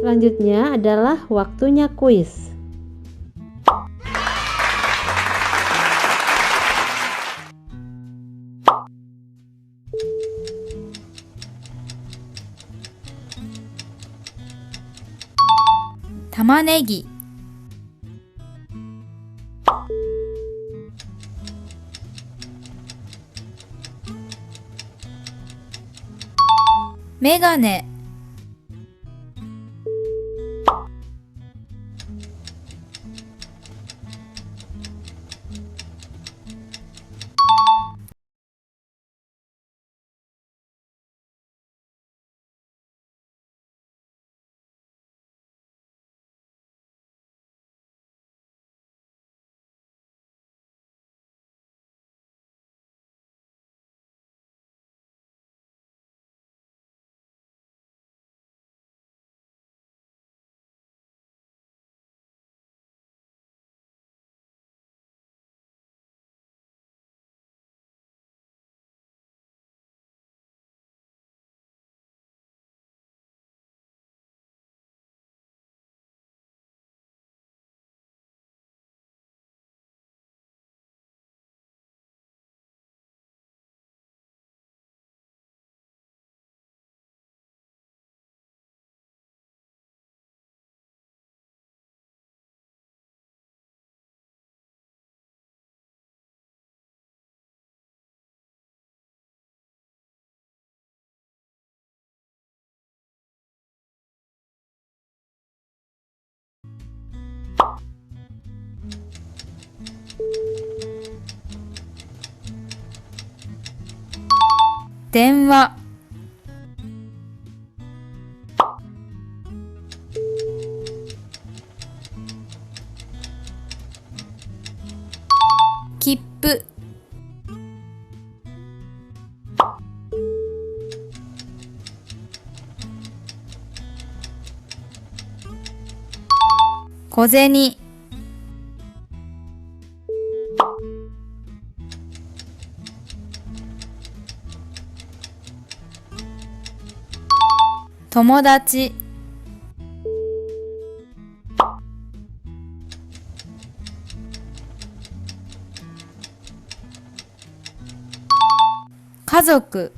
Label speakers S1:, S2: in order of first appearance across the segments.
S1: Selanjutnya adalah waktunya kuis.
S2: Tamanegi, megane, denwa, kippu, kozeni, tomodachi, kazoku,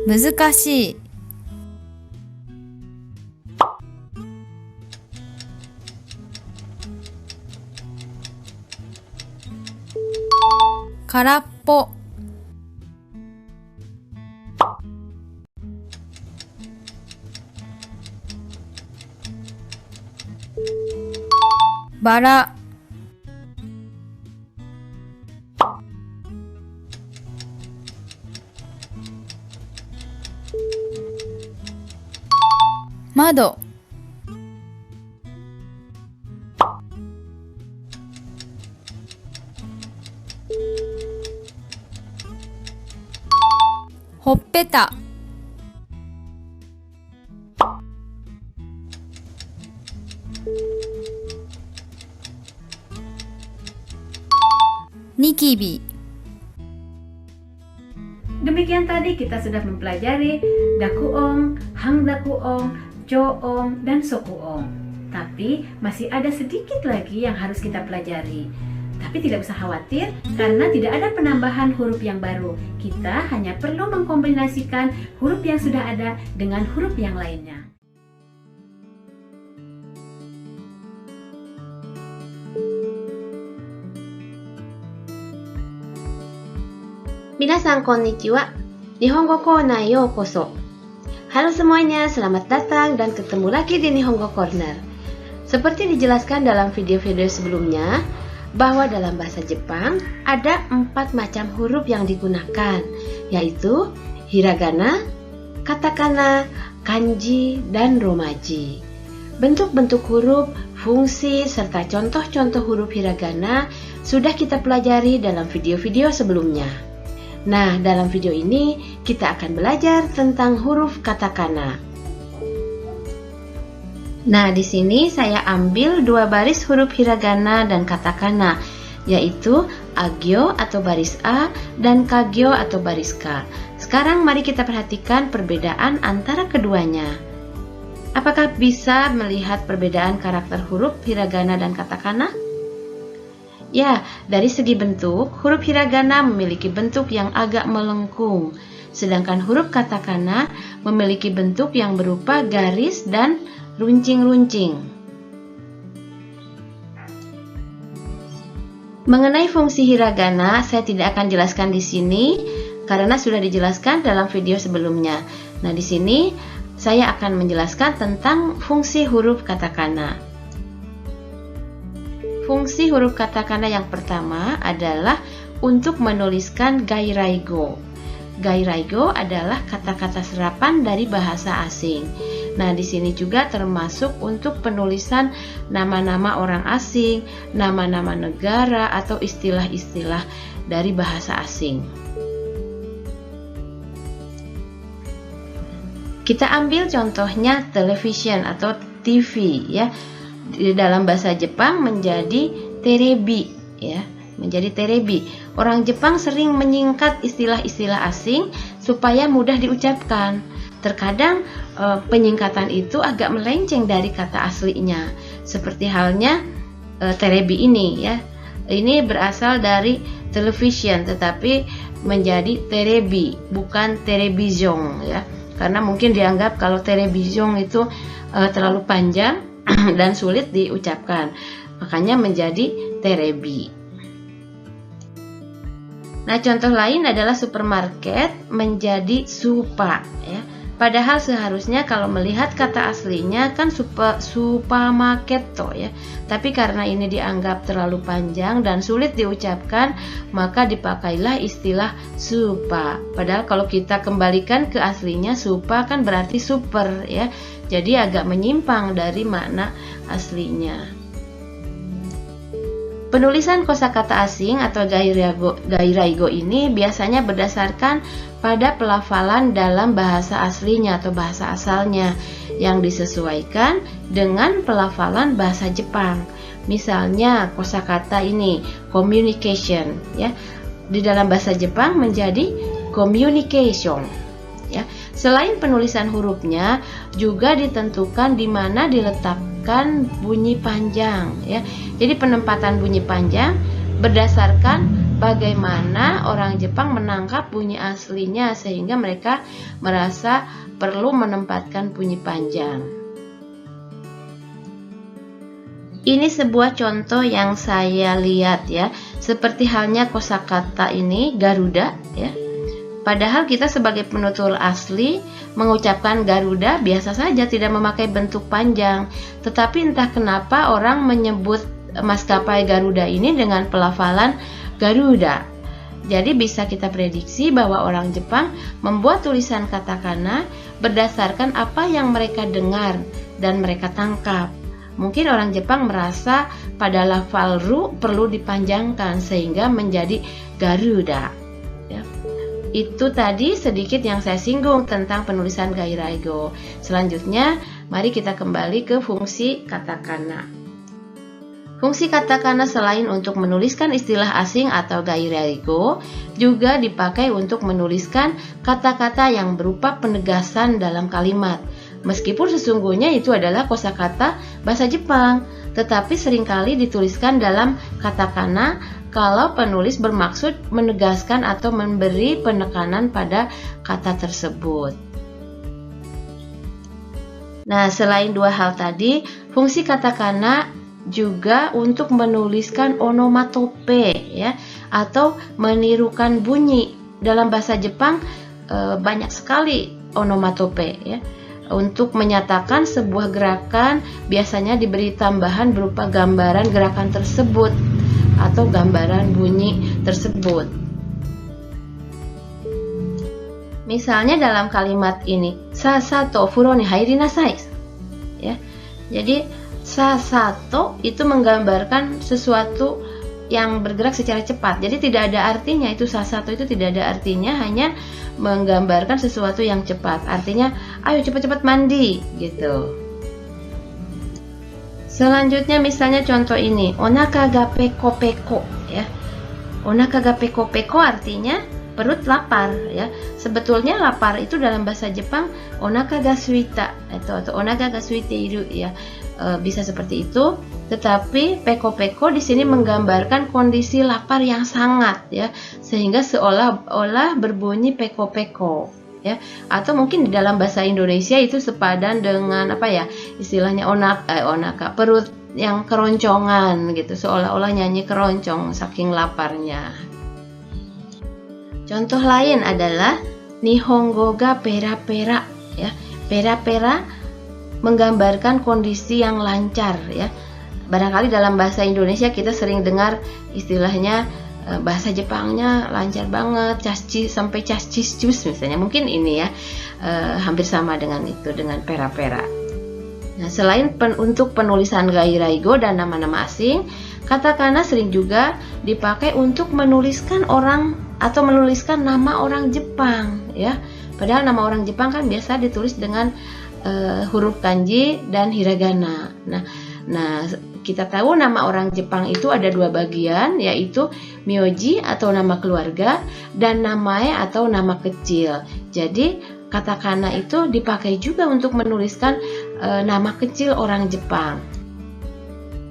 S2: muzukashii, karappo, bara, mado, hoppeta, nikibi.
S3: Demikian tadi kita sudah mempelajari dakuong, hangdakuong, choong, dan sokuong. Tapi masih ada sedikit lagi yang harus kita pelajari. Tapi tidak usah khawatir karena tidak ada penambahan huruf yang baru. Kita hanya perlu mengkombinasikan huruf yang sudah ada dengan huruf yang lainnya.
S4: 皆さんこんにちは。日本語コーナーへようこそ。Halo semuanya, selamat datang dan ketemu lagi di Nihongo Corner. Seperti dijelaskan dalam video-video sebelumnya, bahwa dalam bahasa Jepang ada 4 macam huruf yang digunakan, yaitu hiragana, katakana, kanji, dan romaji. Bentuk-bentuk huruf, fungsi, serta contoh-contoh huruf hiragana sudah kita pelajari dalam video-video sebelumnya. Nah, dalam video ini kita akan belajar tentang huruf katakana. Nah, di sini saya ambil 2 baris huruf hiragana dan katakana, yaitu agyo atau baris A, dan kagyo atau baris K. Sekarang mari kita perhatikan perbedaan antara keduanya. Apakah bisa melihat perbedaan karakter huruf hiragana dan katakana? Ya, dari segi bentuk, huruf hiragana memiliki bentuk yang agak melengkung, sedangkan huruf katakana memiliki bentuk yang berupa garis dan runcing-runcing. Mengenai fungsi hiragana, saya tidak akan jelaskan di sini karena sudah dijelaskan dalam video sebelumnya. Nah, di sini saya akan menjelaskan tentang fungsi huruf katakana. Fungsi huruf katakana yang pertama adalah untuk menuliskan gairaigo. Gairaigo adalah kata-kata serapan dari bahasa asing. Nah, di sini juga termasuk untuk penulisan nama-nama orang asing, nama-nama negara, atau istilah-istilah dari bahasa asing. Kita ambil contohnya television atau TV ya. Di dalam bahasa Jepang menjadi terebi ya, menjadi terebi. Orang Jepang sering menyingkat istilah-istilah asing supaya mudah diucapkan. Terkadang penyingkatan itu agak melenceng dari kata aslinya. Seperti halnya terebi ini ya. Ini berasal dari television tetapi menjadi terebi, bukan television ya. Karena mungkin dianggap kalau television itu terlalu panjang dan sulit diucapkan, makanya menjadi terebi. Nah, contoh lain adalah supermarket menjadi supa ya. Padahal seharusnya kalau melihat kata aslinya kan supamaketo ya. Tapi karena ini dianggap terlalu panjang dan sulit diucapkan, maka dipakailah istilah supa. Padahal kalau kita kembalikan ke aslinya, supa kan berarti super ya. Jadi agak menyimpang dari makna aslinya. Penulisan kosakata asing atau gairaigo ini biasanya berdasarkan pada pelafalan dalam bahasa aslinya atau bahasa asalnya yang disesuaikan dengan pelafalan bahasa Jepang. Misalnya kosakata ini communication ya. Di dalam bahasa Jepang menjadi communication ya. Selain penulisan hurufnya juga ditentukan di mana diletakkan bunyi panjang ya. Jadi penempatan bunyi panjang berdasarkan bagaimana orang Jepang menangkap bunyi aslinya sehingga mereka merasa perlu menempatkan bunyi panjang. Ini sebuah contoh yang saya lihat ya, seperti halnya kosakata ini Garuda ya. Padahal kita sebagai penutur asli mengucapkan Garuda biasa saja, tidak memakai bentuk panjang. Tetapi entah kenapa orang menyebut maskapai Garuda ini dengan pelafalan Garuda. Jadi bisa kita prediksi bahwa orang Jepang membuat tulisan katakana berdasarkan apa yang mereka dengar dan mereka tangkap. Mungkin orang Jepang merasa pada lafal ru perlu dipanjangkan sehingga menjadi Garuda. Itu tadi sedikit yang saya singgung tentang penulisan gairaigo. Selanjutnya, mari kita kembali ke fungsi katakana. Fungsi katakana selain untuk menuliskan istilah asing atau gairaigo, juga dipakai untuk menuliskan kata-kata yang berupa penegasan dalam kalimat. Meskipun sesungguhnya itu adalah kosakata bahasa Jepang, tetapi seringkali dituliskan dalam katakana kalau penulis bermaksud menegaskan atau memberi penekanan pada kata tersebut. Nah, selain dua hal tadi, fungsi katakana juga untuk menuliskan onomatope ya, atau menirukan bunyi. Dalam bahasa Jepang banyak sekali onomatope ya. Untuk menyatakan sebuah gerakan biasanya diberi tambahan berupa gambaran gerakan tersebut atau gambaran bunyi tersebut. Misalnya dalam kalimat ini, sasato furo ni hairi nasai. Ya. Jadi sasato itu menggambarkan sesuatu yang bergerak secara cepat. Jadi tidak ada artinya, itu sasato itu tidak ada artinya, hanya menggambarkan sesuatu yang cepat. Artinya, ayo cepat-cepat mandi gitu. Selanjutnya misalnya contoh ini, onaka ga peko-peko ya. Onaka ga peko-peko artinya perut lapar ya. Sebetulnya lapar itu dalam bahasa Jepang onaka ga suita atau onaka ga suiteiru ya. Bisa seperti itu. Tetapi peko-peko di sini menggambarkan kondisi lapar yang sangat ya, sehingga seolah-olah berbunyi peko-peko ya. Atau mungkin di dalam bahasa Indonesia itu sepadan dengan apa ya? Istilahnya onaka perut yang keroncongan gitu, seolah-olah nyanyi keroncong saking laparnya. Contoh lain adalah Nihongo ga pera-pera ya. Pera-pera menggambarkan kondisi yang lancar ya. Barangkali dalam bahasa Indonesia kita sering dengar istilahnya bahasa Jepangnya lancar banget, sampai cascis misalnya. Mungkin ini ya hampir sama dengan itu, dengan pera-pera. Nah, selain untuk penulisan gairaigo dan nama-nama asing, katakana sering juga dipakai untuk menuliskan orang atau menuliskan nama orang Jepang ya. Padahal nama orang Jepang kan biasa ditulis dengan huruf kanji dan hiragana. Nah, kita tahu nama orang Jepang itu ada dua bagian, yaitu myoji atau nama keluarga dan namae atau nama kecil. Jadi katakana itu dipakai juga untuk menuliskan nama kecil orang Jepang.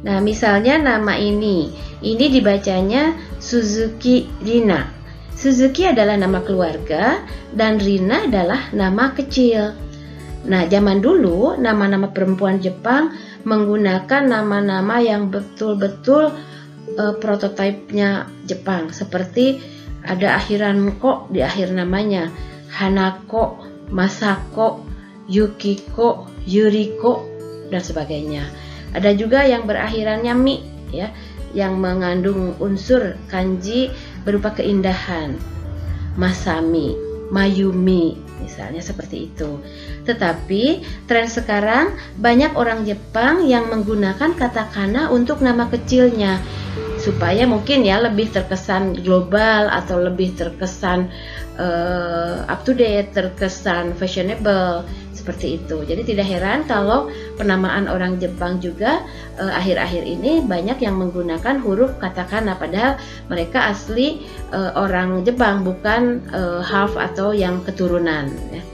S4: Nah, misalnya nama ini dibacanya Suzuki Rina. Suzuki adalah nama keluarga dan Rina adalah nama kecil. Nah, zaman dulu nama-nama perempuan Jepang menggunakan nama-nama yang betul-betul prototipenya Jepang, seperti ada akhiran ko di akhir namanya, Hanako, Masako, Yukiko, Yuriko dan sebagainya. Ada juga yang berakhirannya mi ya, yang mengandung unsur kanji berupa keindahan, Masami, Mayumi misalnya seperti itu. Tetapi tren sekarang banyak orang Jepang yang menggunakan katakana untuk nama kecilnya supaya mungkin ya lebih terkesan global atau lebih terkesan up to date, terkesan fashionable seperti itu. Jadi tidak heran kalau penamaan orang Jepang juga akhir-akhir ini banyak yang menggunakan huruf katakana, padahal mereka asli orang Jepang, bukan half atau yang keturunan ya.